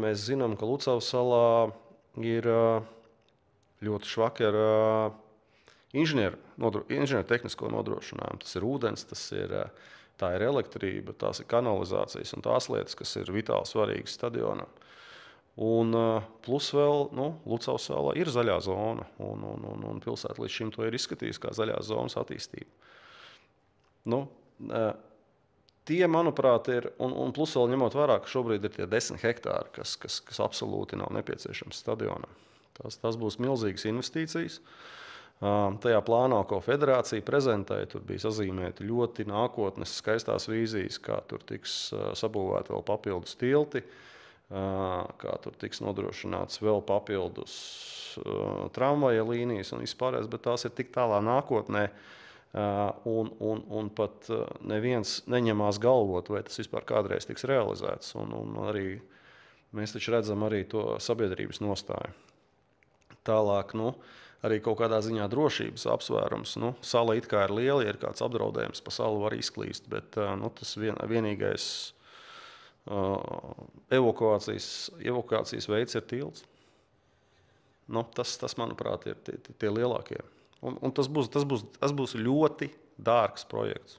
Mēs zinām, ka Lucavas salā ir ļoti švaki ar inženiertehnisko nodrošinājumu. Tas ir ūdens, tā ir elektrība, tās ir kanalizācijas un tās lietas, kas ir vitāli svarīgas stadionam. Un plus vēl, Lucavas salā ir zaļā zona, un pilsēta līdz šim to ir izskatījusi kā zaļās zonas attīstību. Tie, manuprāt, ir, un plus vēl ņemot vērā, ka šobrīd ir tie 10 hektāri, kas absolūti nav nepieciešams stadionam. Tas būs milzīgas investīcijas. Tajā plānā, ko federācija prezentēja, tur bija sazīmēti ļoti nākotnes skaistās vīzijas, kā tur tiks sabūvēti vēl papildus tilti, kā tur tiks nodrošināts vēl papildus tramvaja līnijas un vispārējais, bet tās ir tik tālā nākotnē, un pat neviens neņemās galvot, vai tas vispār kādreiz tiks realizēts. Un arī mēs taču redzam arī to sabiedrības nostāju. Tālāk, arī kaut kādā ziņā drošības apsvērums. Sala it kā ir liela, ja ir kāds apdraudējums, pa salu var izklīst, bet tas vienīgais evakuācijas veids ir tilts. Tas, manuprāt, ir tie lielākie. Un tas būs ļoti dārgs projekts.